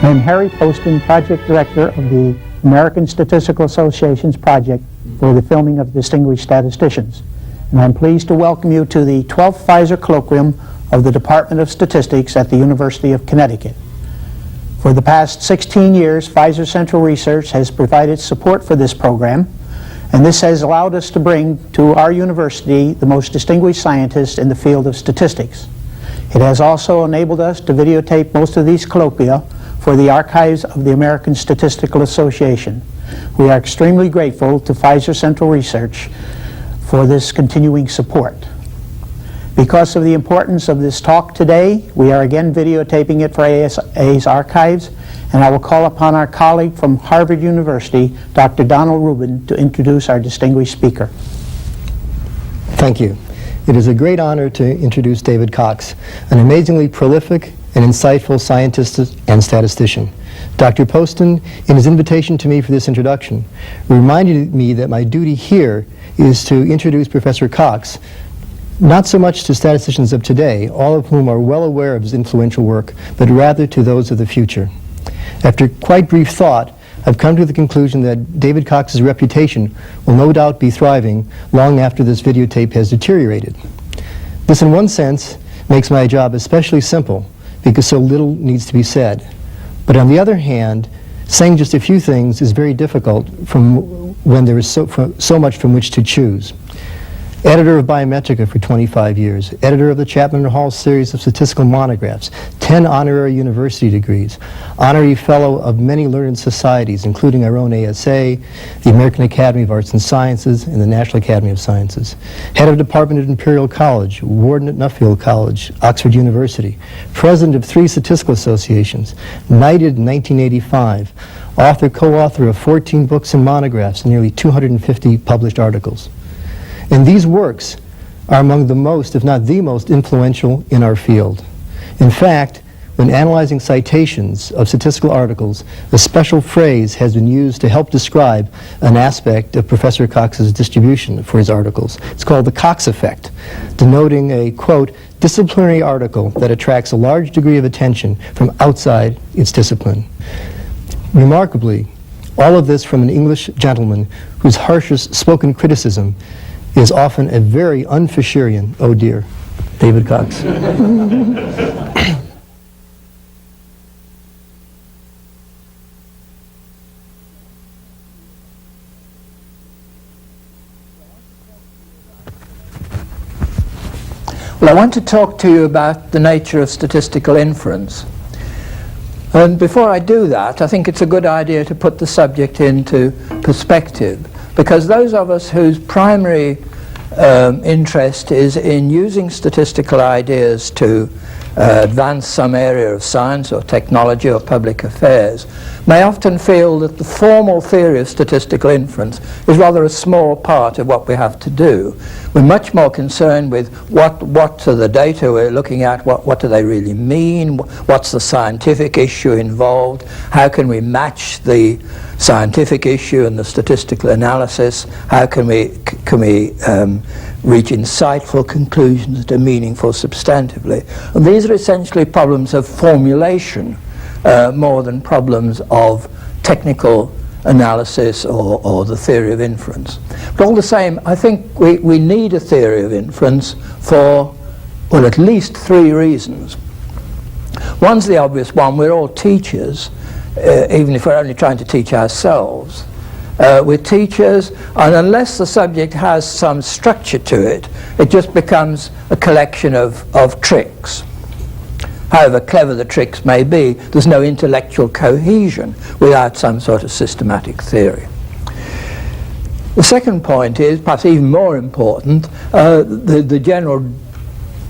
I'm Harry Poston, Project Director of the American Statistical Association's project for the filming of distinguished statisticians. And I'm pleased to welcome you to the 12th Pfizer Colloquium of the Department of Statistics at the University of Connecticut. For the past 16 years, Pfizer Central Research has provided support for this program, and this has allowed us to bring to our university the most distinguished scientists in the field of statistics. It has also enabled us to videotape most of these colloquia for the archives of the American Statistical Association. We are extremely grateful to Pfizer Central Research for this continuing support. Because of the importance of this talk today, we are again videotaping it for ASA's archives, and I will call upon our colleague from Harvard University, Dr. Donald Rubin, to introduce our distinguished speaker. Thank you. It is a great honor to introduce David Cox, an amazingly prolific and insightful scientist and statistician. Dr. Poston, in his invitation to me for this introduction, reminded me that my duty here is to introduce Professor Cox, not so much to statisticians of today, all of whom are well aware of his influential work, but rather to those of the future. After quite brief thought, I've come to the conclusion that David Cox's reputation will no doubt be thriving long after this videotape has deteriorated. This, in one sense, makes my job especially simple, because so little needs to be said. But on the other hand, saying just a few things is very difficult when there is so much from which to choose. Editor of Biometrica for 25 years, editor of the Chapman Hall series of statistical monographs, 10 honorary university degrees, honorary fellow of many learned societies, including our own ASA, the American Academy of Arts and Sciences, and the National Academy of Sciences, head of department at Imperial College, warden at Nuffield College, Oxford University, president of 3 statistical associations, knighted in 1985, author, co-author of 14 books and monographs, and nearly 250 published articles. And these works are among the most, if not the most, influential in our field. In fact, when analyzing citations of statistical articles, a special phrase has been used to help describe an aspect of Professor Cox's distribution for his articles. It's called the Cox effect, denoting a, quote, disciplinary article that attracts a large degree of attention from outside its discipline. Remarkably, all of this from an English gentleman whose harshest spoken criticism is often a very un-Fisherian, oh dear, David Cox. Well, I want to talk to you about the nature of statistical inference. And before I do that, I think it's a good idea to put the subject into perspective, because those of us whose primary interest is in using statistical ideas to advance some area of science or technology or public affairs may often feel that the formal theory of statistical inference is rather a small part of what we have to do. We're much more concerned with what are the data we're looking at, what do they really mean, what's the scientific issue involved, how can we match the scientific issue and the statistical analysis, how can we reach insightful conclusions that are meaningful substantively. And these are essentially problems of formulation more than problems of technical analysis or the theory of inference. But all the same, I think we need a theory of inference for, well, at least 3 reasons. One's the obvious one: we're all teachers, even if we're only trying to teach ourselves. We're teachers, and unless the subject has some structure to it, it just becomes a collection of tricks. However clever the tricks may be, there's no intellectual cohesion without some sort of systematic theory. The second point is, perhaps even more important, the general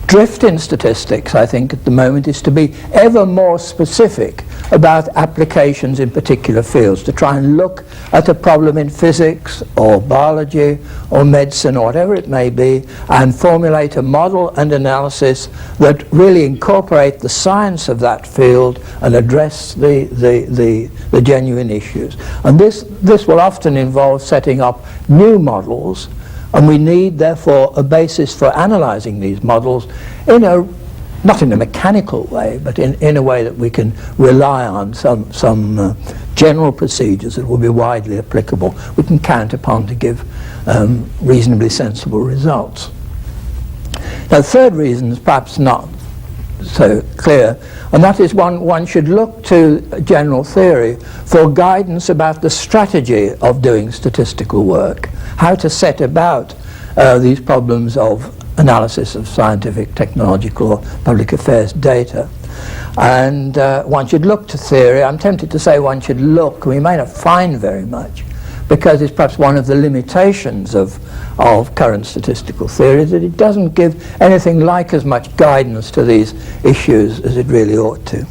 drift in statistics, I think, at the moment is to be ever more specific about applications in particular fields, to try and look at a problem in physics or biology or medicine or whatever it may be and formulate a model and analysis that really incorporate the science of that field and address the genuine issues. And this will often involve setting up new models, and we need therefore a basis for analyzing these models in a not in a mechanical way, but in a way that we can rely on some general procedures that will be widely applicable, we can count upon to give reasonably sensible results. Now, the third reason is perhaps not so clear, and that is one should look to general theory for guidance about the strategy of doing statistical work, how to set about these problems of analysis of scientific, technological, or public affairs data. And one should look to theory. I'm tempted to say one should look. We may not find very much, because it's perhaps one of the limitations of current statistical theory, that it doesn't give anything like as much guidance to these issues as it really ought to.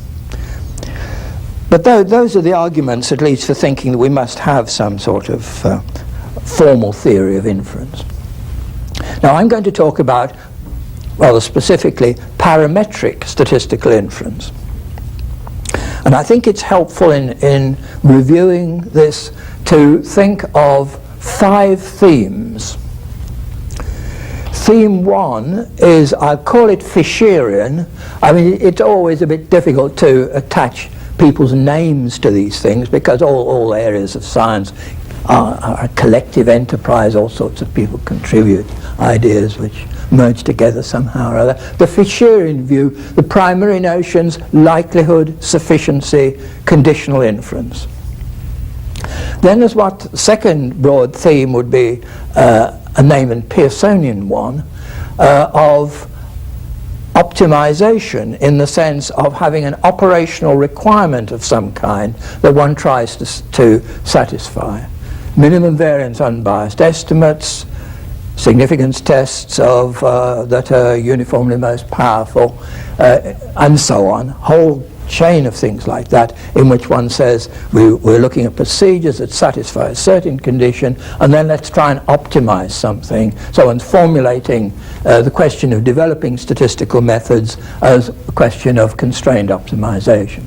But those are the arguments, at least, for thinking that we must have some sort of formal theory of inference. Now, I'm going to talk about, rather specifically, parametric statistical inference. And I think it's helpful in reviewing this to think of 5 themes. Theme 1 is, I'll call it Fisherian. I mean, it's always a bit difficult to attach people's names to these things, because all areas of science are a collective enterprise. All sorts of people contribute ideas which merge together somehow or other. The Fisherian view, the primary notions: likelihood, sufficiency, conditional inference. Then there's what second broad theme would be, a Neyman Pearsonian one, of optimization, in the sense of having an operational requirement of some kind that one tries to satisfy. Minimum variance unbiased estimates, significance tests of that are uniformly most powerful, and so on. Whole chain of things like that, in which one says we're looking at procedures that satisfy a certain condition, and then let's try and optimize something. So one's formulating the question of developing statistical methods as a question of constrained optimization.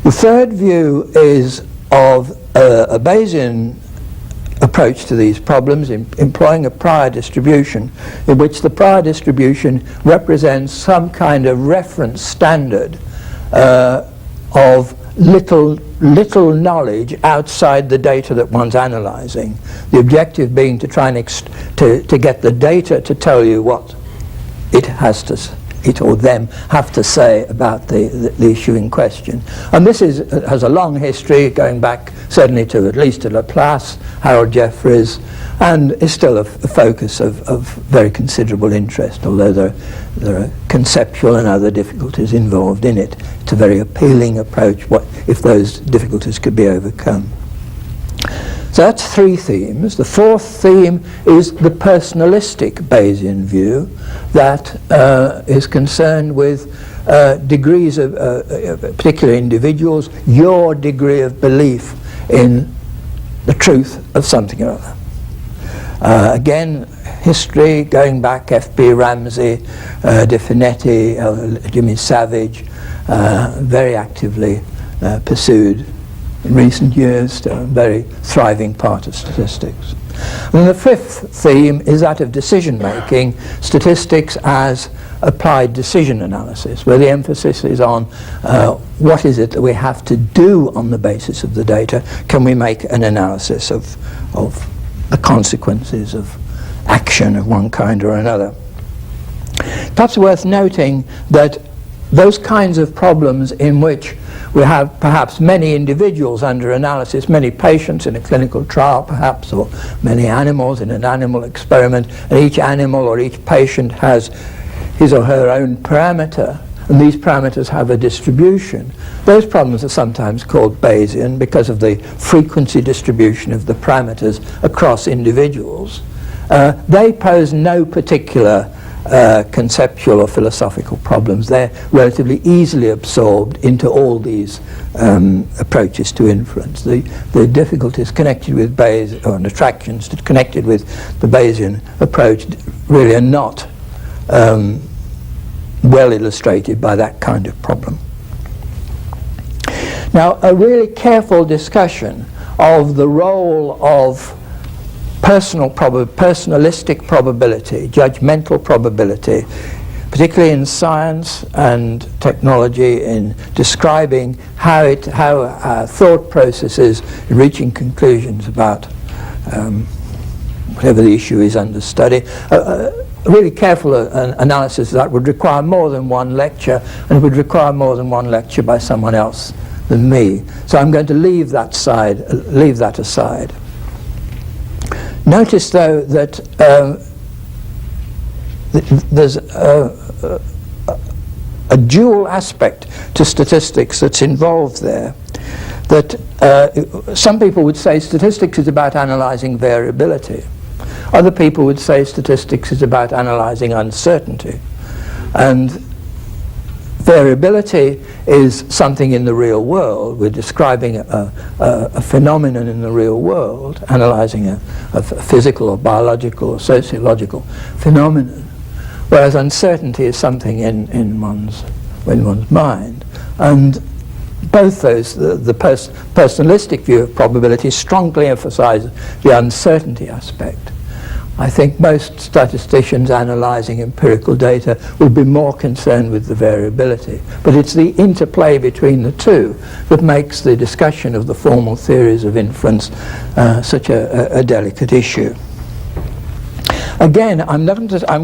The third view is of a Bayesian approach to these problems, employing a prior distribution, in which the prior distribution represents some kind of reference standard of little knowledge outside the data that one's analyzing. The objective being to try and to get the data to tell you what it or them have to say about the issue in question. And this has a long history, going back certainly to at least to Laplace, Harold Jeffreys, and is still a focus of very considerable interest, although there are conceptual and other difficulties involved in it. It's a very appealing approach, if those difficulties could be overcome. So that's 3 themes. The fourth theme is the personalistic Bayesian view that is concerned with degrees of particular individuals, your degree of belief in the truth of something or other. Again, history going back, F.B. Ramsey, De Finetti, Jimmy Savage, very actively pursued in recent years, still a very thriving part of statistics. And the fifth theme is that of decision-making, statistics as applied decision analysis, where the emphasis is on what is it that we have to do on the basis of the data. Can we make an analysis of the consequences of action of one kind or another? Perhaps worth noting that those kinds of problems in which we have perhaps many individuals under analysis, many patients in a clinical trial perhaps, or many animals in an animal experiment, and each animal or each patient has his or her own parameter, and these parameters have a distribution. Those problems are sometimes called Bayesian because of the frequency distribution of the parameters across individuals. They pose no particular conceptual or philosophical problems. They're relatively easily absorbed into all these approaches to inference. The difficulties connected with Bayesian, or attractions connected with the Bayesian approach, really are not well illustrated by that kind of problem. Now, a really careful discussion of the role of personalistic probability, judgmental probability, particularly in science and technology, in describing how thought processes reaching conclusions about whatever the issue is under study. Really careful analysis of that would require more than one lecture, and it would require more than one lecture by someone else than me. So I'm going to leave that aside. Notice, though, that there's a dual aspect to statistics that's involved there. That some people would say statistics is about analyzing variability. Other people would say statistics is about analyzing uncertainty. And variability is something in the real world. We're describing a phenomenon in the real world, analyzing a physical or biological or sociological phenomenon. Whereas uncertainty is something in one's mind. And both those, the personalistic view of probability strongly emphasizes the uncertainty aspect. I think most statisticians analyzing empirical data will be more concerned with the variability. But it's the interplay between the two that makes the discussion of the formal theories of inference such a delicate issue. Again, I'm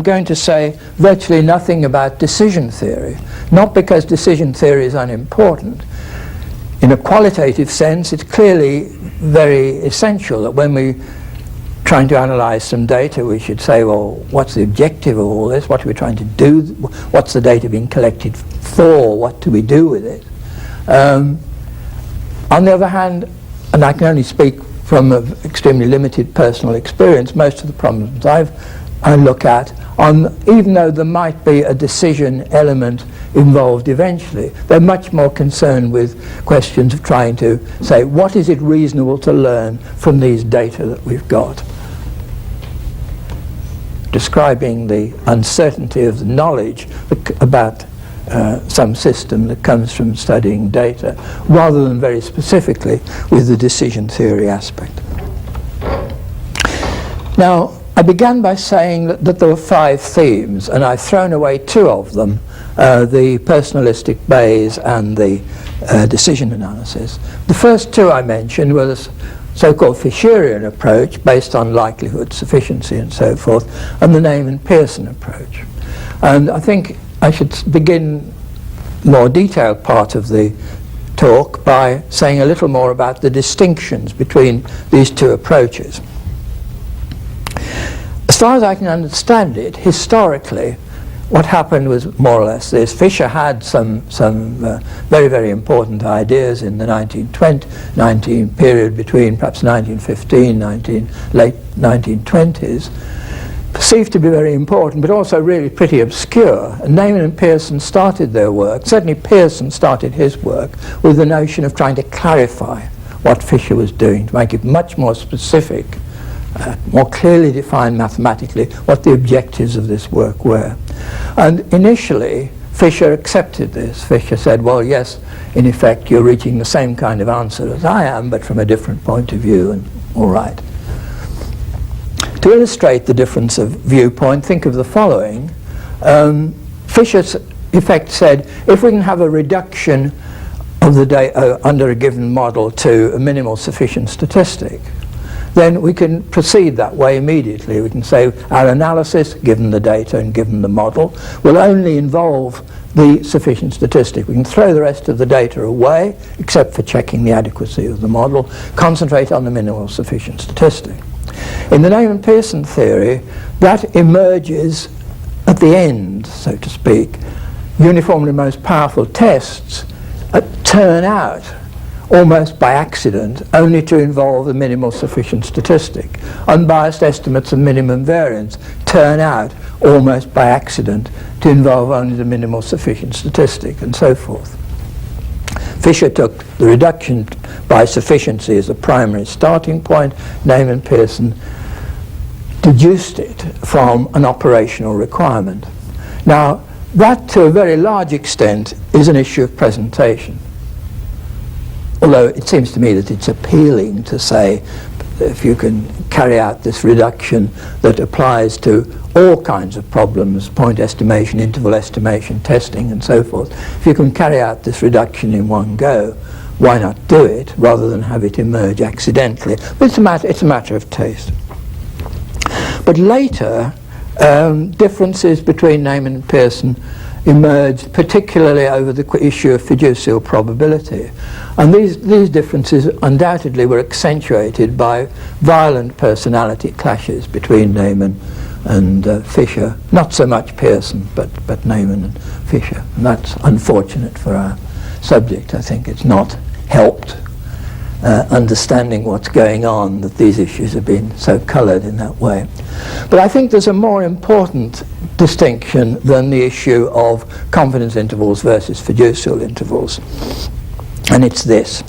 going to say virtually nothing about decision theory, not because decision theory is unimportant. In a qualitative sense, it's clearly very essential that when we're trying to analyze some data, we should say, well, what's the objective of all this? What are we trying to do? What's the data being collected for? What do we do with it? On the other hand, and I can only speak from an extremely limited personal experience, most of the problems I look at, even though there might be a decision element involved eventually, they're much more concerned with questions of trying to say, what is it reasonable to learn from these data that we've got? Describing the uncertainty of the knowledge about some system that comes from studying data, rather than very specifically with the decision theory aspect. Now, I began by saying that there were 5 themes, and I've thrown away 2 of them, the personalistic Bayes and the decision analysis. The first 2 I mentioned were the so-called Fisherian approach, based on likelihood, sufficiency, and so forth, and the Neyman and Pearson approach. And I think I should begin the more detailed part of the talk by saying a little more about the distinctions between these 2 approaches. As far as I can understand it, historically, what happened was more or less this. Fisher had some very, very important ideas in the 19 period between perhaps 1915, late 1920s, perceived to be very important, but also really pretty obscure. And Neyman and Pearson started their work, certainly Pearson started his work, with the notion of trying to clarify what Fisher was doing, to make it much more specific, more clearly defined mathematically what the objectives of this work were. And initially, Fisher accepted this. Fisher said, well, yes, in effect, you're reaching the same kind of answer as I am, but from a different point of view, and all right. To illustrate the difference of viewpoint, think of the following. Fisher's effect said, if we can have a reduction of the data under a given model to a minimal sufficient statistic, then we can proceed that way immediately. We can say our analysis, given the data and given the model, will only involve the sufficient statistic. We can throw the rest of the data away, except for checking the adequacy of the model, concentrate on the minimal sufficient statistic. In the Neyman and Pearson theory, that emerges at the end, so to speak. Uniformly most powerful tests turn out almost by accident, only to involve the minimal sufficient statistic. Unbiased estimates of minimum variance turn out almost by accident to involve only the minimal sufficient statistic, and so forth. Fisher took the reduction by sufficiency as the primary starting point. Neyman and Pearson deduced it from an operational requirement. Now, that to a very large extent is an issue of presentation. Although it seems to me that it's appealing to say if you can carry out this reduction that applies to all kinds of problems, point estimation, interval estimation, testing, and so forth, if you can carry out this reduction in one go, why not do it rather than have it emerge accidentally? But it's a matter of taste. But later, differences between Neyman and Pearson emerged, particularly over the issue of fiducial probability. And these differences undoubtedly were accentuated by violent personality clashes between Neyman and Fisher. Not so much Pearson, but Neyman and Fisher. And that's unfortunate for our subject. I think it's not helped understanding what's going on, that these issues have been so coloured in that way. But I think there's a more important distinction than the issue of confidence intervals versus fiducial intervals. And it's this.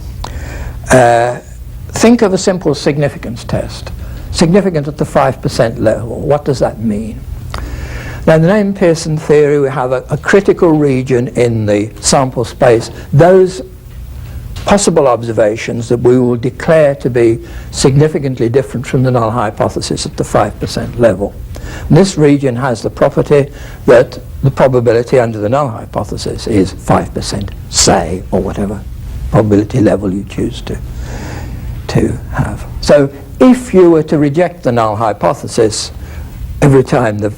Think of a simple significance test. Significant at the 5% level. What does that mean? Now, in the Neyman-Pearson theory, we have a critical region in the sample space. Those possible observations that we will declare to be significantly different from the null hypothesis at the 5% level. And this region has the property that the probability under the null hypothesis is 5%, say, or whatever probability level you choose to have. So if you were to reject the null hypothesis every time the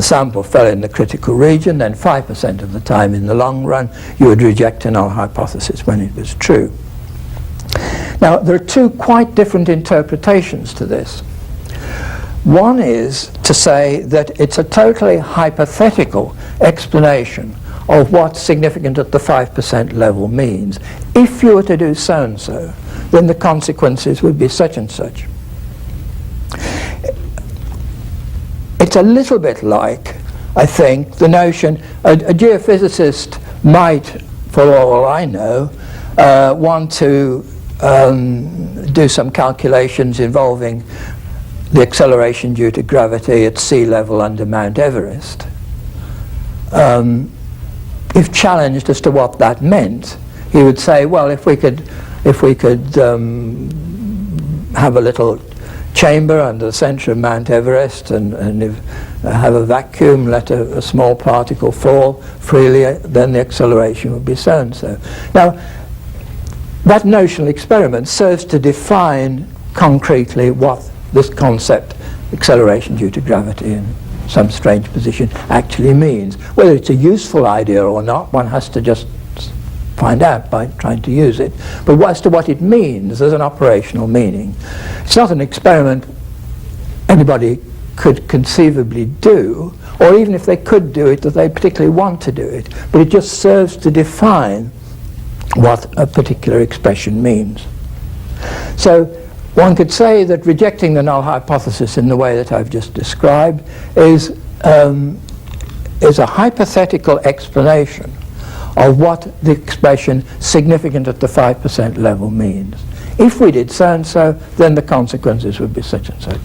sample fell in the critical region, then 5% of the time in the long run you would reject a null hypothesis when it was true. Now, there are two quite different interpretations to this. One is to say that it's a totally hypothetical explanation of what's significant at the 5% level means. If you were to do so and so, then the consequences would be such and such. It's a little bit like, I think, the notion a geophysicist might, for all I know, want to do some calculations involving the acceleration due to gravity at sea level under Mount Everest. If challenged as to what that meant, he would say, well, if we could have a little chamber under the center of Mount Everest and have a vacuum, let a small particle fall freely, then the acceleration would be so and so. Now, that notional experiment serves to define concretely what this concept, acceleration due to gravity in some strange position, actually means. Whether it's a useful idea or not, one has to just find out by trying to use it. But as to what it means, there's an operational meaning. It's not an experiment anybody could conceivably do, or even if they could do it, that they particularly want to do it. But it just serves to define what a particular expression means. So one could say that rejecting the null hypothesis in the way that I've just described is a hypothetical explanation of what the expression significant at the 5% level means. If we did so and so, then the consequences would be such and such.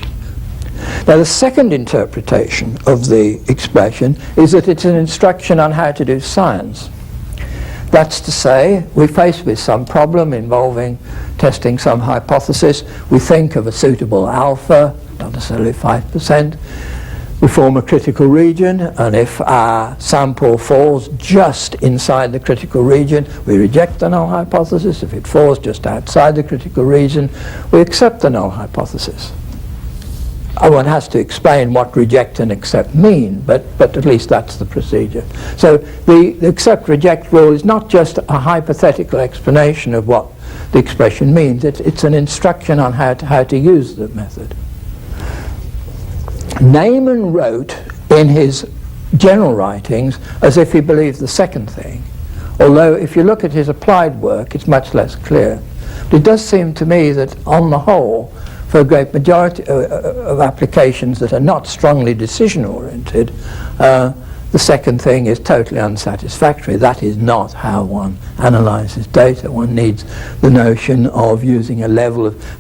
Now, the second interpretation of the expression is that it's an instruction on how to do science. That's to say, we're faced with some problem involving testing some hypothesis. We think of a suitable alpha, not necessarily 5%. We form a critical region, and if our sample falls just inside the critical region, we reject the null hypothesis. If it falls just outside the critical region, we accept the null hypothesis. One has to explain what reject and accept mean, but at least that's the procedure. So the accept-reject rule is not just a hypothetical explanation of what the expression means. It's an instruction on how to use the method. Neyman wrote in his general writings as if he believed the second thing, although if you look at his applied work, it's much less clear. But it does seem to me that on the whole, for a great majority of applications that are not strongly decision-oriented, The second thing is totally unsatisfactory. That is not how one analyzes data. One needs the notion of using an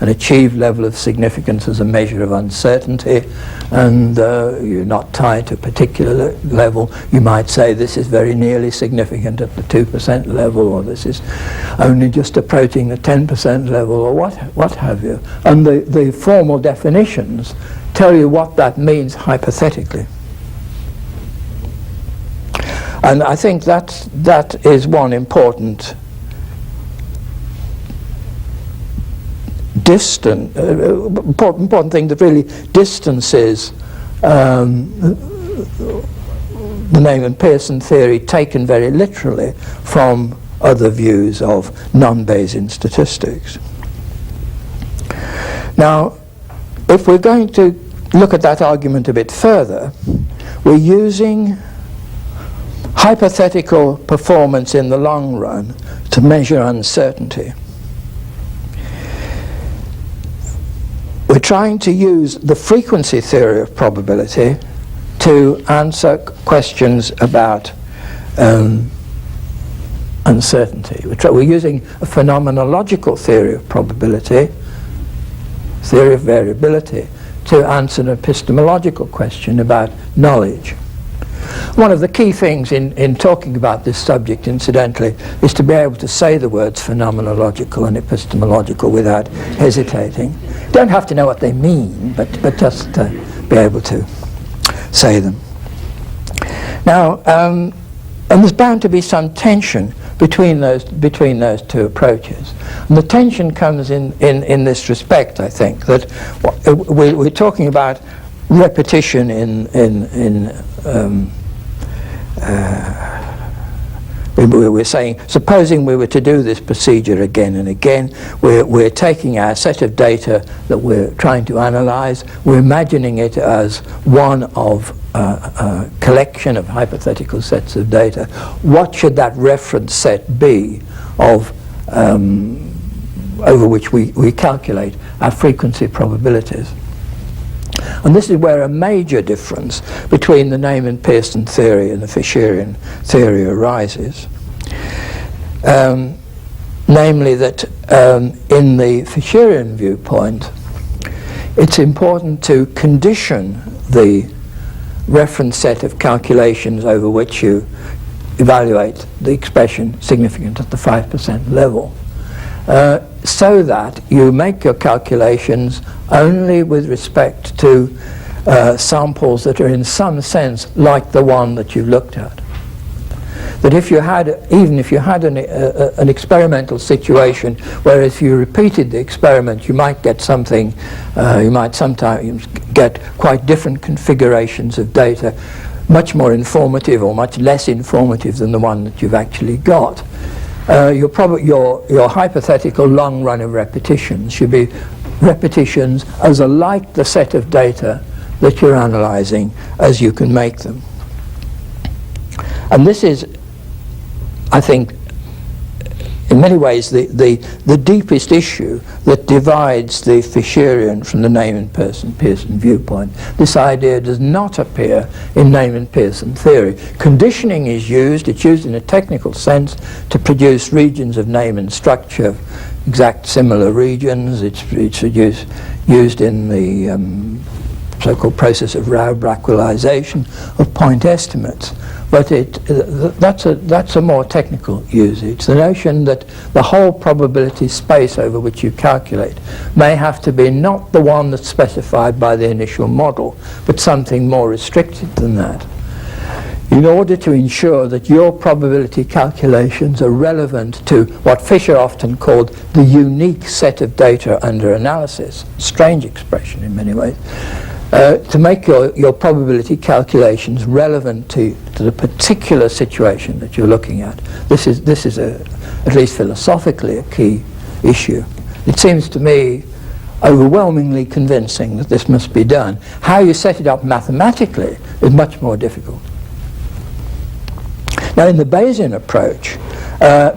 achieved level of significance as a measure of uncertainty, and you're not tied to a particular level. You might say this is very nearly significant at the 2% level, or this is only just approaching the 10% level, or what have you. And the formal definitions tell you what that means hypothetically. And I think that is one important important thing that really distances the Neyman Pearson theory, taken very literally, from other views of non-Bayesian statistics. Now, if we're going to look at that argument a bit further, we're using hypothetical performance in the long run to measure uncertainty. We're trying to use the frequency theory of probability to answer questions about uncertainty. We're using a phenomenological theory of probability, theory of variability, to answer an epistemological question about knowledge. One of the key things in talking about this subject, incidentally, is to be able to say the words phenomenological and epistemological without hesitating. You don't have to know what they mean, but just be able to say them. Now, and there's bound to be some tension between those two approaches. And the tension comes in this respect, I think, that we're talking about repetition we're saying, supposing we were to do this procedure again and again, we're taking our set of data that we're trying to analyze, we're imagining it as one of a collection of hypothetical sets of data. What should that reference set be of over which we calculate our frequency probabilities? And this is where a major difference between the Neyman Pearson theory and the Fisherian theory arises. Namely that in the Fisherian viewpoint, it's important to condition the reference set of calculations over which you evaluate the expression significant at the 5% level, so that you make your calculations only with respect to samples that are in some sense like the one that you looked at. That even if you had an experimental situation where if you repeated the experiment you might get something, you might sometimes get quite different configurations of data, much more informative or much less informative than the one that you've actually got. Your hypothetical long run of repetitions should be repetitions as alike the set of data that you're analyzing as you can make them. And this is, I think, in many ways the deepest issue that divides the Fisherian from the Neyman Pearson viewpoint. This idea does not appear in Neyman Pearson theory. Conditioning is used, it's used in a technical sense to produce regions of Neyman structure, exact similar regions. It's used in the so-called process of Rao-Bracqualization of point estimates. But that's a more technical usage. The notion that the whole probability space over which you calculate may have to be not the one that's specified by the initial model, but something more restricted than that, in order to ensure that your probability calculations are relevant to what Fisher often called the unique set of data under analysis. Strange expression in many ways. To make your probability calculations relevant to the particular situation that you're looking at. This is at least philosophically a key issue. It seems to me overwhelmingly convincing that this must be done. How you set it up mathematically is much more difficult. Now in the Bayesian approach,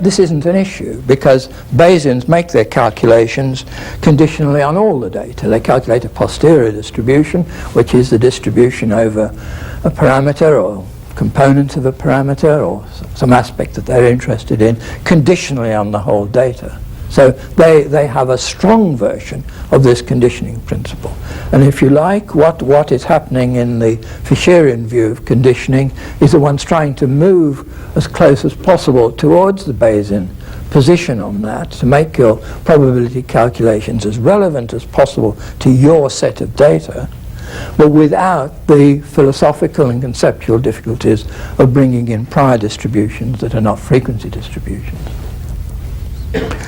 this isn't an issue, because Bayesians make their calculations conditionally on all the data. They calculate a posterior distribution, which is the distribution over a parameter, or component of a parameter or some aspect that they're interested in conditionally on the whole data. So they have a strong version of this conditioning principle. And if you like, what is happening in the Fisherian view of conditioning is that one's trying to move as close as possible towards the Bayesian position on that, to make your probability calculations as relevant as possible to your set of data, but without the philosophical and conceptual difficulties of bringing in prior distributions that are not frequency distributions.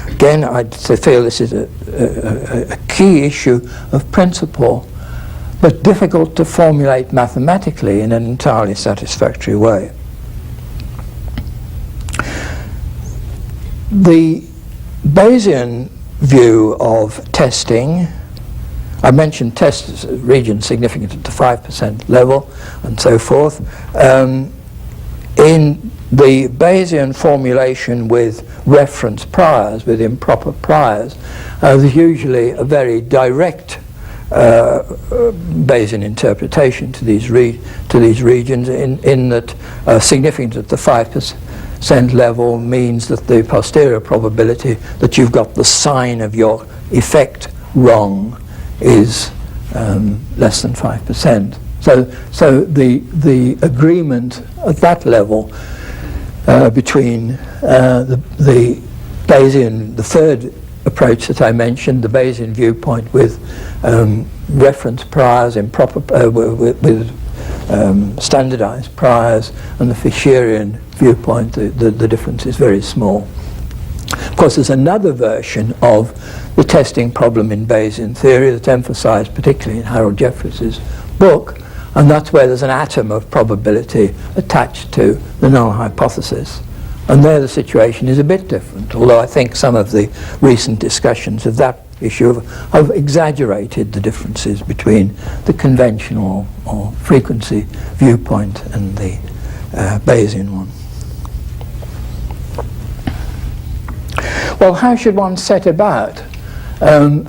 Again, I feel this is a key issue of principle, but difficult to formulate mathematically in an entirely satisfactory way. The Bayesian view of testing, I mentioned test regions significant at the 5% level and so forth. In the Bayesian formulation with reference priors, with improper priors, there's usually a very direct Bayesian interpretation to these regions in that significant at the 5% level means that the posterior probability that you've got the sign of your effect wrong is less than 5%. So the agreement at that level between the Bayesian, the third approach that I mentioned, the Bayesian viewpoint with reference priors, improper with standardized priors, and the Fisherian viewpoint, the difference is very small. Of course, there's another version of the testing problem in Bayesian theory that's emphasized particularly in Harold Jeffreys' book, and that's where there's an atom of probability attached to the null hypothesis. And there the situation is a bit different, although I think some of the recent discussions of that issue have exaggerated the differences between the conventional or frequency viewpoint and the Bayesian one. Well, how should one set about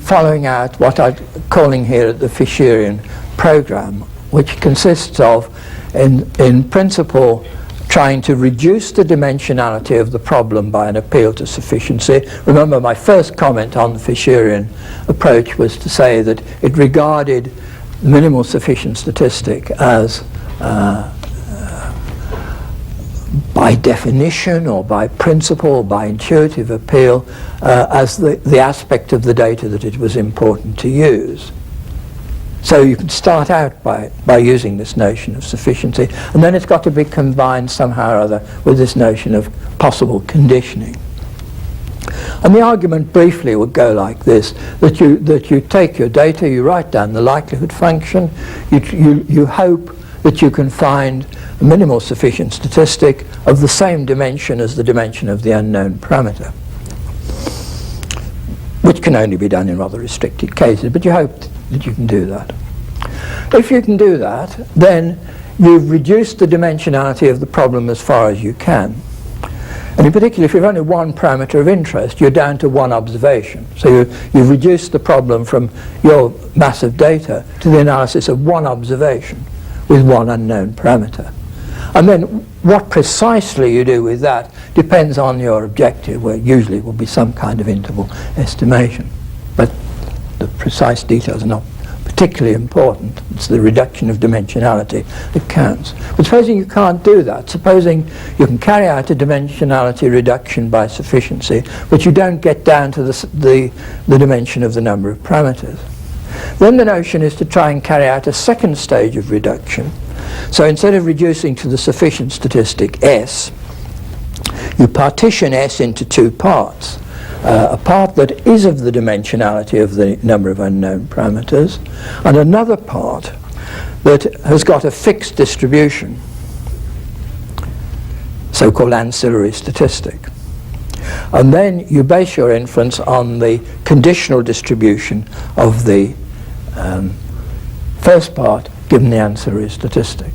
following out what I'm calling here the Fisherian Program, which consists of, in principle, trying to reduce the dimensionality of the problem by an appeal to sufficiency. Remember, my first comment on the Fisherian approach was to say that it regarded minimal sufficient statistic as by definition or by principle or by intuitive appeal as the aspect of the data that it was important to use. So you can start out by using this notion of sufficiency, and then it's got to be combined somehow or other with this notion of possible conditioning. And the argument briefly would go like this, that you take your data, you write down the likelihood function, you hope that you can find a minimal sufficient statistic of the same dimension as the dimension of the unknown parameter, which can only be done in rather restricted cases, but you hope that you can do that. If you can do that, then you've reduced the dimensionality of the problem as far as you can. And in particular, if you've only one parameter of interest, you're down to one observation. So you've reduced the problem from your mass of data to the analysis of one observation with one unknown parameter. And then what precisely you do with that depends on your objective, where usually it will be some kind of interval estimation. But the precise details are not particularly important. It's the reduction of dimensionality that counts. But supposing you can't do that, supposing you can carry out a dimensionality reduction by sufficiency, but you don't get down to the dimension of the number of parameters, then the notion is to try and carry out a second stage of reduction. So instead of reducing to the sufficient statistic S, you partition S into two parts. A part that is of the dimensionality of the number of unknown parameters, and another part that has got a fixed distribution, so-called ancillary statistic. And then you base your inference on the conditional distribution of the first part given the ancillary statistic.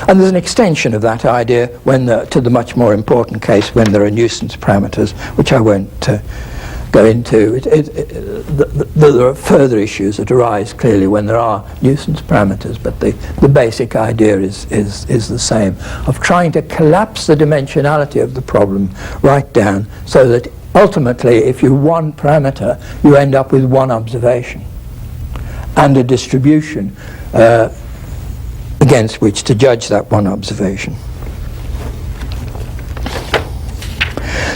And there's an extension of that idea to the much more important case when there are nuisance parameters, which I won't go into it. There are further issues that arise clearly when there are nuisance parameters, but the basic idea is the same, of trying to collapse the dimensionality of the problem right down so that ultimately, if you one parameter, you end up with one observation and a distribution against which to judge that one observation.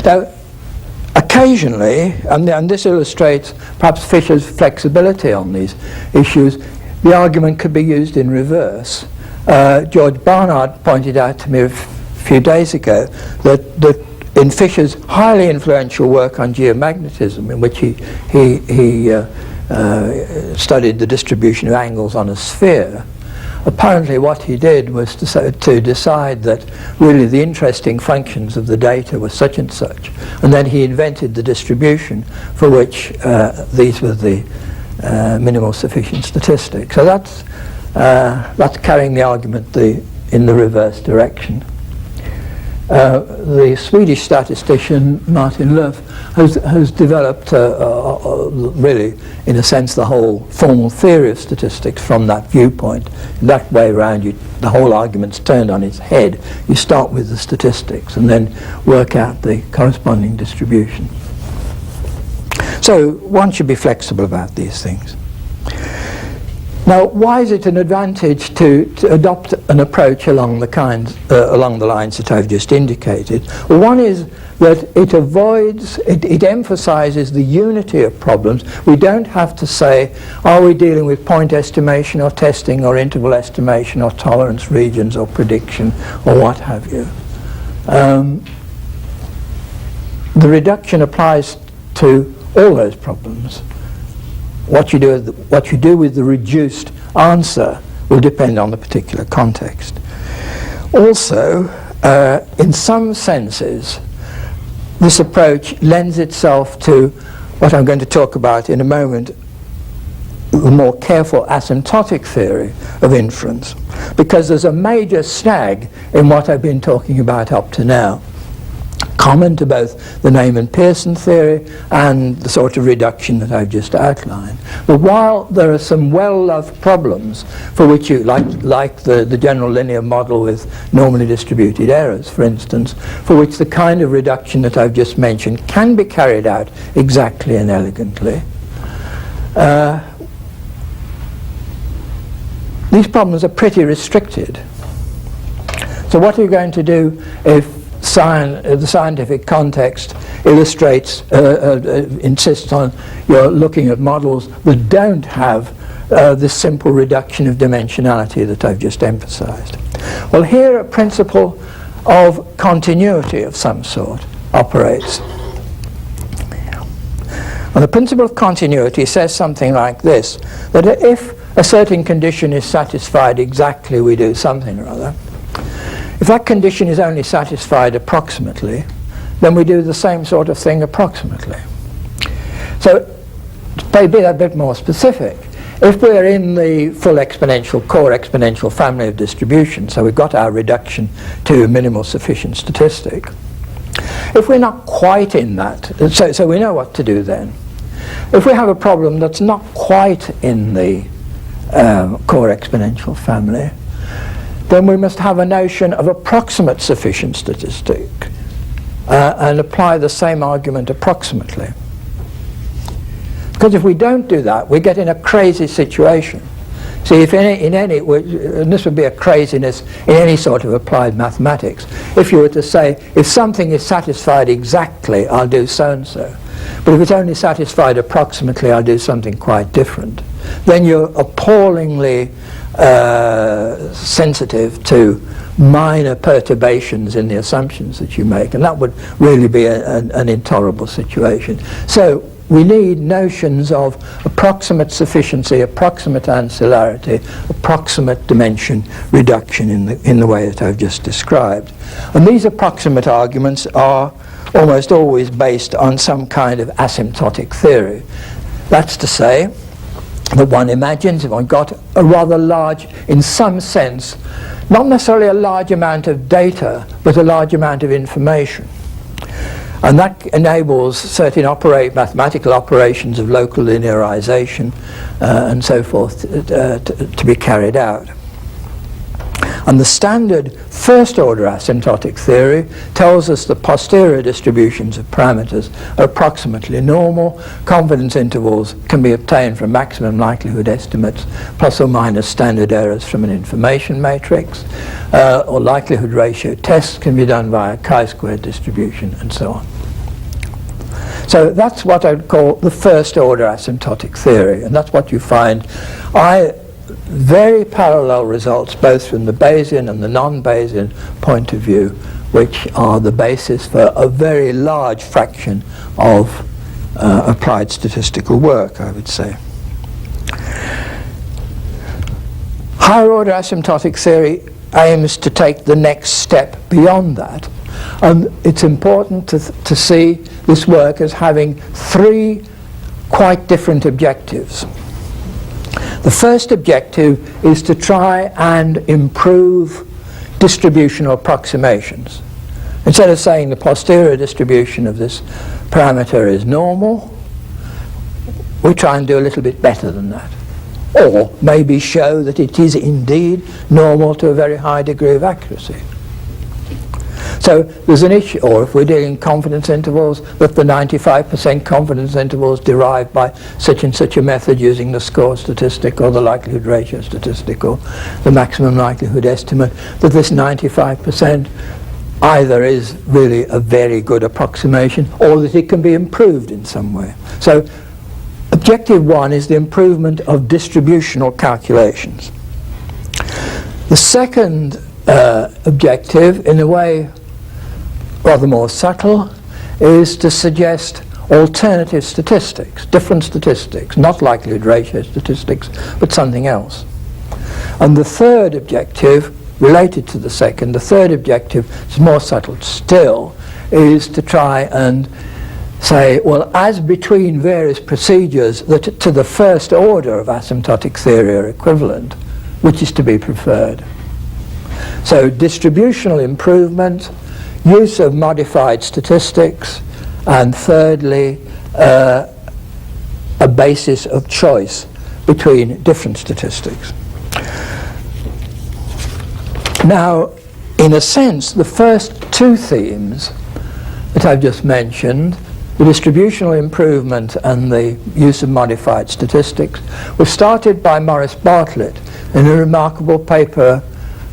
Now, occasionally, and this illustrates perhaps Fisher's flexibility on these issues, the argument could be used in reverse. George Barnard pointed out to me a few days ago that in Fisher's highly influential work on geomagnetism, in which he studied the distribution of angles on a sphere, apparently what he did was to decide that really the interesting functions of the data were such and such, and then he invented the distribution for which these were the minimal sufficient statistics. So that's carrying the argument in the reverse direction. The Swedish statistician Martin Löf has developed really, in a sense, the whole formal theory of statistics from that viewpoint. That way around, the whole argument's turned on its head. You start with the statistics and then work out the corresponding distribution. So one should be flexible about these things. Now, why is it an advantage to adopt an approach along the lines that I've just indicated? Well, one is that it emphasizes the unity of problems. We don't have to say, are we dealing with point estimation or testing or interval estimation or tolerance regions or prediction or what have you. The reduction applies to all those problems. What you do with the reduced answer will depend on the particular context. Also, in some senses, this approach lends itself to what I'm going to talk about in a moment, the more careful asymptotic theory of inference, because there's a major snag in what I've been talking about up to now, common to both the Neyman Pearson theory and the sort of reduction that I've just outlined. But while there are some well-loved problems for which you, like the general linear model with normally distributed errors, for instance, for which the kind of reduction that I've just mentioned can be carried out exactly and elegantly, these problems are pretty restricted. So what are you going to do if the scientific context illustrates, insists on you're looking at models that don't have this simple reduction of dimensionality that I've just emphasized? Well, here a principle of continuity of some sort operates. And the principle of continuity says something like this, that if a certain condition is satisfied exactly, we do something or other. If that condition is only satisfied approximately, then we do the same sort of thing approximately. So, to be a bit more specific, if we're in the full exponential, core exponential family of distribution, so we've got our reduction to a minimal sufficient statistic, if we're not quite in that, so we know what to do then. If we have a problem that's not quite in the core exponential family, then we must have a notion of approximate sufficient statistic and apply the same argument approximately. Because if we don't do that, we get in a crazy situation. See, if and this would be a craziness in any sort of applied mathematics, if you were to say, if something is satisfied exactly, I'll do so-and-so. But if it's only satisfied approximately, I'll do something quite different. Then you're appallingly sensitive to minor perturbations in the assumptions that you make, and that would really be an intolerable situation. So we need notions of approximate sufficiency, approximate ancillarity, approximate dimension reduction in the way that I've just described. And these approximate arguments are almost always based on some kind of asymptotic theory. That's to say that one imagines if one got a rather large, in some sense, not necessarily a large amount of data, but a large amount of information. And that enables certain mathematical operations of local linearization and so forth to be carried out. And the standard first-order asymptotic theory tells us that posterior distributions of parameters are approximately normal. Confidence intervals can be obtained from maximum likelihood estimates plus or minus standard errors from an information matrix, or likelihood ratio tests can be done via chi-squared distribution, and so on. So that's what I'd call the first-order asymptotic theory, and that's what you find. Very parallel results both from the Bayesian and the non-Bayesian point of view, which are the basis for a very large fraction of applied statistical work, I would say. Higher order asymptotic theory aims to take the next step beyond that, and it's important to see this work as having three quite different objectives. The first objective is to try and improve distributional approximations. Instead of saying the posterior distribution of this parameter is normal, we try and do a little bit better than that. Or maybe show that it is indeed normal to a very high degree of accuracy. So there's an issue, or if we're dealing in confidence intervals, that the 95% confidence intervals derived by such and such a method using the score statistic or the likelihood ratio statistic or the maximum likelihood estimate, that this 95% either is really a very good approximation or that it can be improved in some way. So objective one is the improvement of distributional calculations. The second objective, in a way rather more subtle, is to suggest alternative statistics, different statistics, not likelihood ratio statistics, but something else. And the third objective, related to the second, the third objective is more subtle still, is to try and say, well, as between various procedures that to the first order of asymptotic theory are equivalent, which is to be preferred? So distributional improvement, use of modified statistics, and thirdly, a basis of choice between different statistics. Now, in a sense, the first two themes that I've just mentioned, the distributional improvement and the use of modified statistics, were started by Maurice Bartlett in a remarkable paper.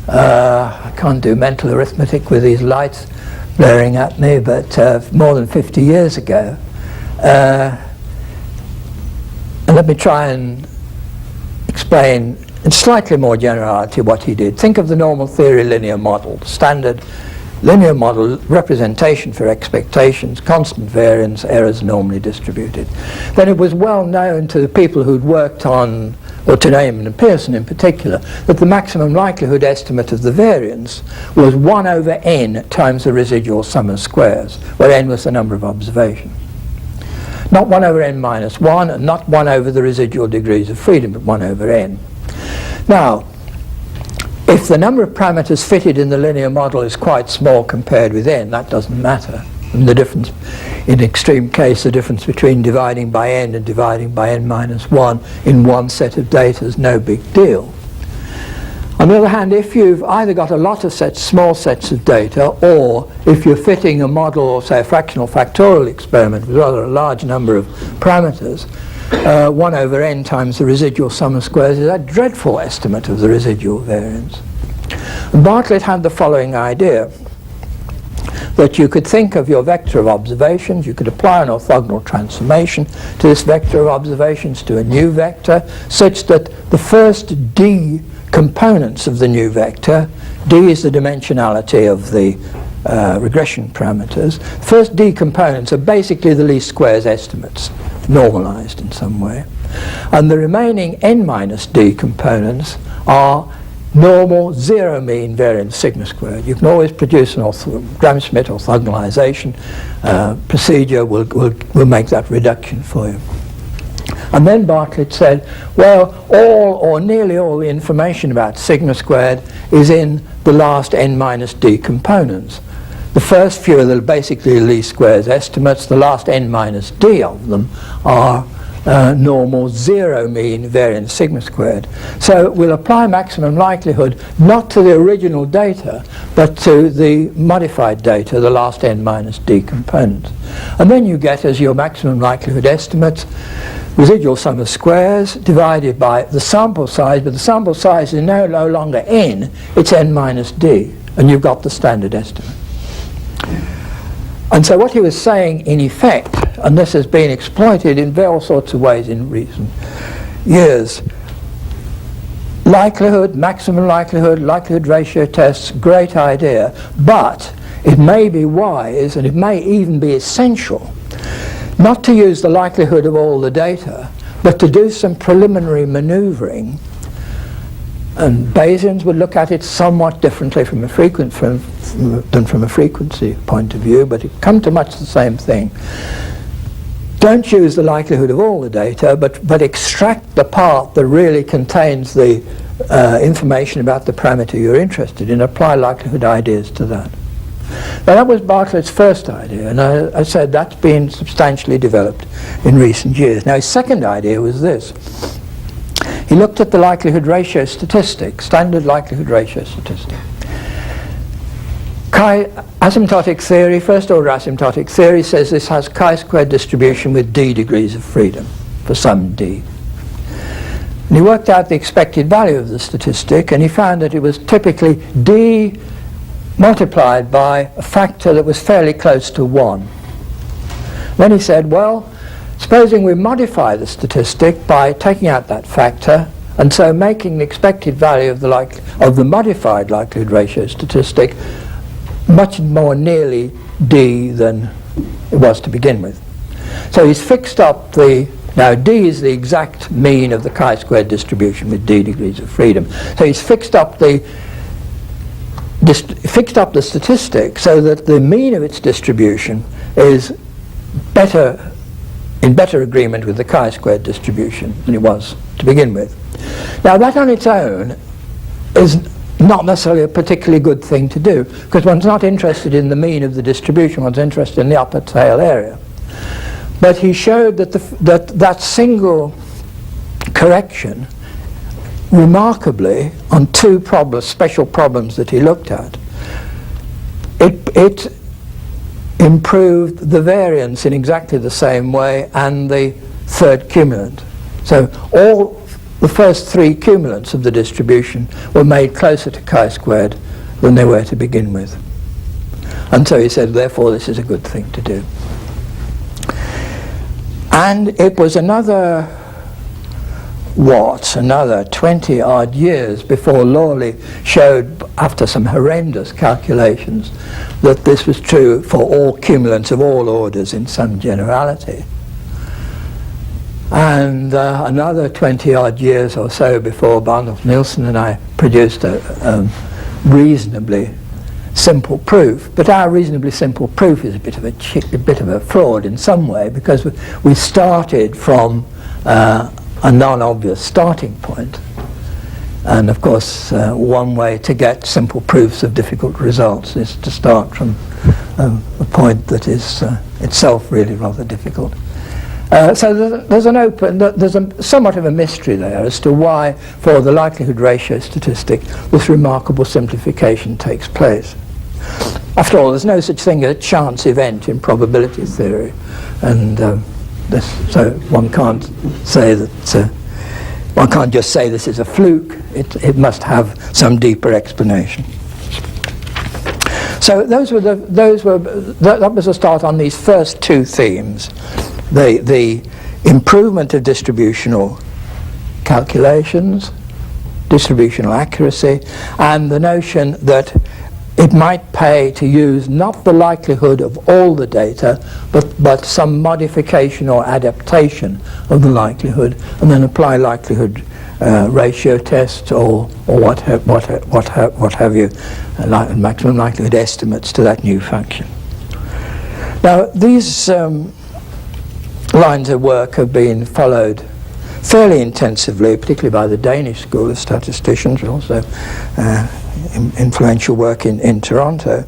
I can't do mental arithmetic with these lights blaring at me, but more than 50 years ago. And let me try and explain in slightly more generality what he did. Think of the normal theory linear model, the standard linear model representation for expectations, constant variance, errors normally distributed. Then it was well known to the people who'd worked on, or to Neyman and Pearson in particular, that the maximum likelihood estimate of the variance was 1 over n times the residual sum of squares, where n was the number of observations. Not 1 over n minus 1, and not 1 over the residual degrees of freedom, but 1 over n. Now, if the number of parameters fitted in the linear model is quite small compared with n, that doesn't matter. And the difference, in extreme case, the difference between dividing by n and dividing by n minus 1 in one set of data is no big deal. On the other hand, if you've either got a lot of small sets of data, or if you're fitting a model, or say a fractional factorial experiment with rather a large number of parameters, 1 over n times the residual sum of squares is a dreadful estimate of the residual variance. And Bartlett had the following idea, that you could think of your vector of observations, you could apply an orthogonal transformation to this vector of observations to a new vector, such that the first d components of the new vector, d is the dimensionality of the regression parameters, first d components are basically the least squares estimates, normalized in some way. And the remaining n minus d components are normal zero mean variance sigma squared. You can always produce an Gram-Schmidt orthogonalization procedure will make that reduction for you. And then Bartlett said, well, all or nearly all the information about sigma squared is in the last n minus d components. The first few are basically least squares estimates. The last n minus d of them are normal zero mean variance sigma squared. So we'll apply maximum likelihood not to the original data, but to the modified data, the last n minus d components. And then you get as your maximum likelihood estimates residual sum of squares divided by the sample size, but the sample size is now no longer n, it's n minus d, and you've got the standard estimate. And so what he was saying in effect, and this has been exploited in all sorts of ways in recent years, likelihood, maximum likelihood, likelihood ratio tests, great idea, but it may be wise, and it may even be essential, not to use the likelihood of all the data, but to do some preliminary maneuvering. And Bayesians would look at it somewhat differently from a than from a frequency point of view, but it come to much the same thing. Don't use the likelihood of all the data, but extract the part that really contains the information about the parameter you're interested in. Apply likelihood ideas to that. Now that was Bartlett's first idea, and I said that's been substantially developed in recent years. Now his second idea was this. He looked at the likelihood ratio statistic, standard likelihood ratio statistic. Asymptotic theory, first order asymptotic theory, says this has chi-squared distribution with d degrees of freedom for some d. And he worked out the expected value of the statistic, and he found that it was typically d multiplied by a factor that was fairly close to 1. Then he said, well, supposing we modify the statistic by taking out that factor, and so making the expected value of the modified likelihood ratio statistic much more nearly d than it was to begin with. So he's fixed up now d is the exact mean of the chi-squared distribution with d degrees of freedom. So he's fixed up the statistic so that the mean of its distribution is in better agreement with the chi-squared distribution than it was to begin with. Now that on its own is not necessarily a particularly good thing to do, because one's not interested in the mean of the distribution, one's interested in the upper tail area. But he showed that that single correction, remarkably, on two special problems that he looked at, it improved the variance in exactly the same way and the third cumulant. So all the first three cumulants of the distribution were made closer to chi-squared than they were to begin with. And so he said, therefore, this is a good thing to do. And it was another 20-odd years before Lawley showed, after some horrendous calculations, that this was true for all cumulants of all orders in some generality. And another 20-odd years or so before Barnolf-Nielsen and I produced a reasonably simple proof. But our reasonably simple proof is a bit of a fraud in some way, because we started from a non-obvious starting point. And of course, one way to get simple proofs of difficult results is to start from a point that is itself really rather difficult. So there's somewhat of a mystery there as to why, for the likelihood ratio statistic, this remarkable simplification takes place. After all, there's no such thing as a chance event in probability theory, and so one can't say that. One can't just say this is a fluke. It must have some deeper explanation. So that was a start on these first two themes. The improvement of distributional calculations, distributional accuracy, and the notion that it might pay to use not the likelihood of all the data, but some modification or adaptation of the likelihood, and then apply likelihood ratio tests or what have you, maximum likelihood estimates to that new function. Now these lines of work have been followed fairly intensively, particularly by the Danish school of statisticians, also influential work in Toronto.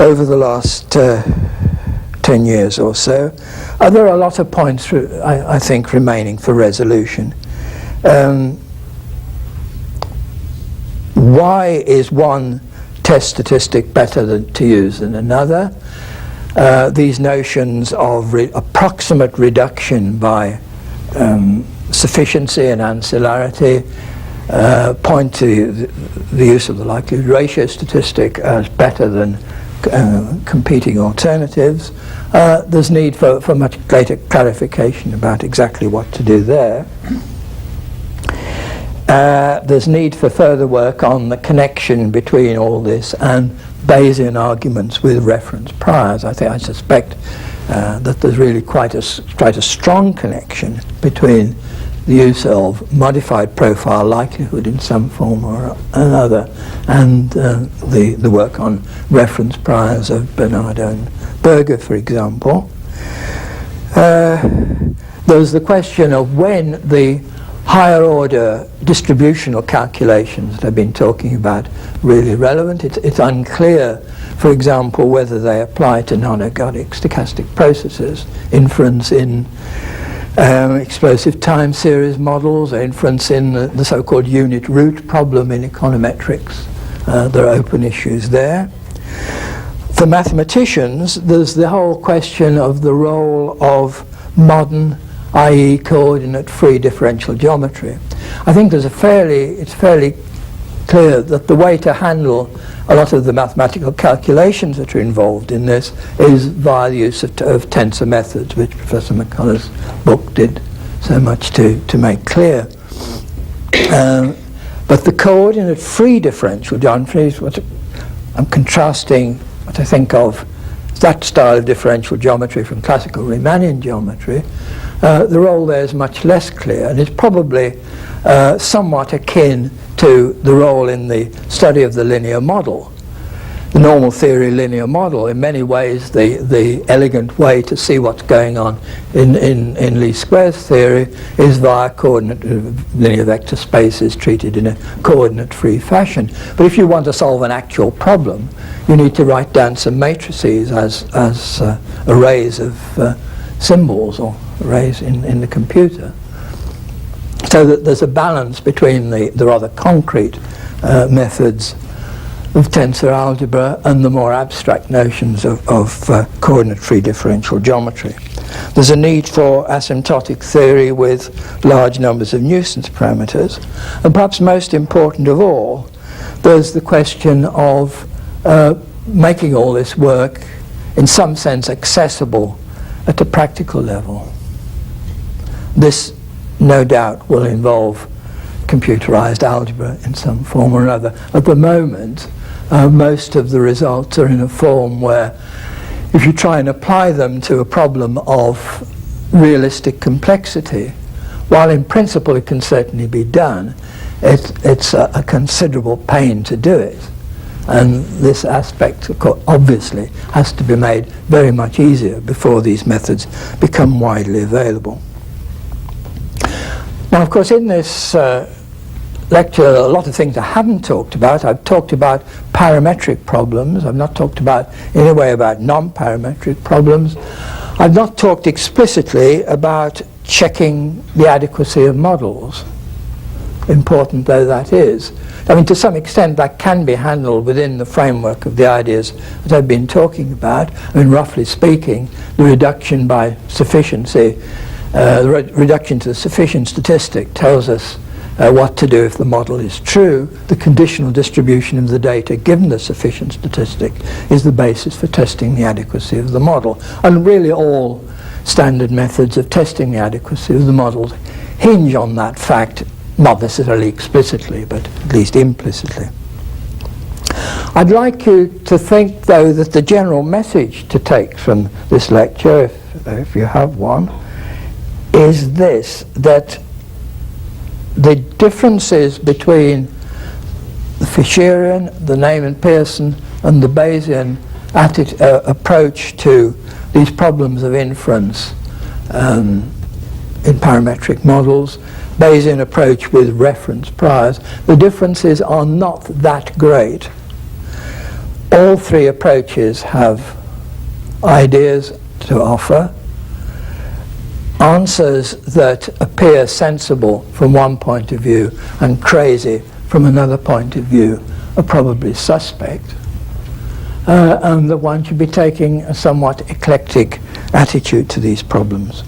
over the last 10 years or so. There are a lot of points, I think, remaining for resolution. Why is one test statistic better to use than another? These notions of approximate reduction by sufficiency and ancillarity point to the use of the likelihood ratio statistic as better than competing alternatives. There's need for much greater clarification about exactly what to do there. There's need for further work on the connection between all this and Bayesian arguments with reference priors. I suspect that there's really quite a strong connection between the use of modified profile likelihood in some form or another and the work on reference priors of Bernardo and Berger, for example. There's the question of when the higher order distributional calculations that I've been talking about really relevant. It's unclear, for example, whether they apply to non-ergodic stochastic processes, inference in explosive time series models, inference in the so-called unit root problem in econometrics. There are open issues there. For mathematicians, there's the whole question of the role of modern, i.e. coordinate-free differential geometry. I think it's fairly clear that the way to handle a lot of the mathematical calculations that are involved in this is via the use of tensor methods, which Professor McCullough's book did so much to make clear. But the coordinate-free differential geometry is what I'm contrasting what I think of that style of differential geometry from classical Riemannian geometry. The role there is much less clear, and it's probably somewhat akin to the role in the study of the linear model. The normal theory linear model, in many ways, the elegant way to see what's going on in least squares theory is via coordinate linear vector spaces treated in a coordinate-free fashion. But if you want to solve an actual problem, you need to write down some matrices as arrays of symbols or arrays in the computer, so that there's a balance between the rather concrete methods of tensor algebra and the more abstract notions of coordinate-free differential geometry. There's a need for asymptotic theory with large numbers of nuisance parameters, and perhaps most important of all, there's the question of making all this work in some sense accessible at a practical level. This, no doubt, will involve computerized algebra in some form or another. At the moment, most of the results are in a form where, if you try and apply them to a problem of realistic complexity, while in principle it can certainly be done, it's a considerable pain to do it. And this aspect, of course, obviously has to be made very much easier before these methods become widely available. Now, of course, in this lecture, a lot of things I haven't talked about. I've talked about parametric problems. I've not talked about, in a way, about non-parametric problems. I've not talked explicitly about checking the adequacy of models, important though that is. I mean, to some extent, that can be handled within the framework of the ideas that I've been talking about. I mean, roughly speaking, the reduction by sufficiency, the reduction to the sufficient statistic tells us what to do if the model is true. The conditional distribution of the data given the sufficient statistic is the basis for testing the adequacy of the model. And really all standard methods of testing the adequacy of the models hinge on that fact, not necessarily explicitly, but at least implicitly. I'd like you to think, though, that the general message to take from this lecture, if you have one, is this, that the differences between the Fisherian, the Neyman Pearson, and the Bayesian approach to these problems of inference in parametric models, Bayesian approach with reference priors, the differences are not that great. All three approaches have ideas to offer, answers that appear sensible from one point of view and crazy from another point of view are probably suspect, and that one should be taking a somewhat eclectic attitude to these problems.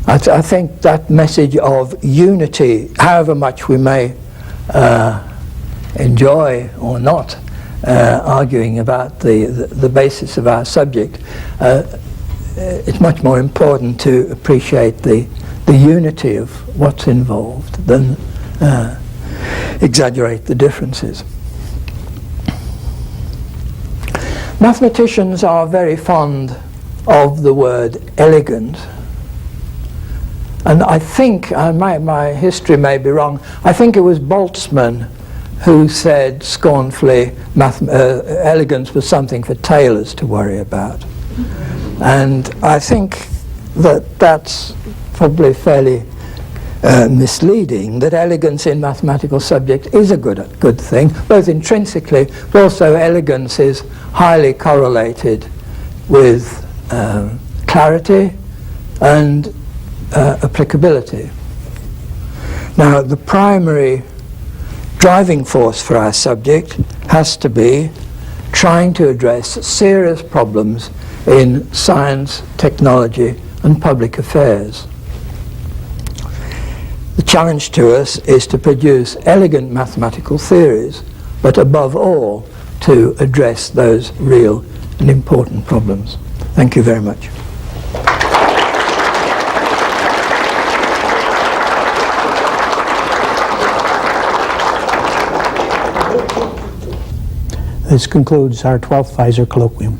I think that message of unity, however much we may enjoy or not arguing about the basis of our subject, it's much more important to appreciate the unity of what's involved than exaggerate the differences. Mathematicians are very fond of the word elegant, and I think, my history may be wrong, I think it was Boltzmann who said scornfully elegance was something for tailors to worry about. And I think that that's probably fairly misleading, that elegance in mathematical subjects is a good thing, both intrinsically, but also elegance is highly correlated with clarity and applicability. Now, the primary driving force for our subject has to be trying to address serious problems in science, technology, and public affairs. The challenge to us is to produce elegant mathematical theories, but above all, to address those real and important problems. Thank you very much. This concludes our 12th Pfizer Colloquium.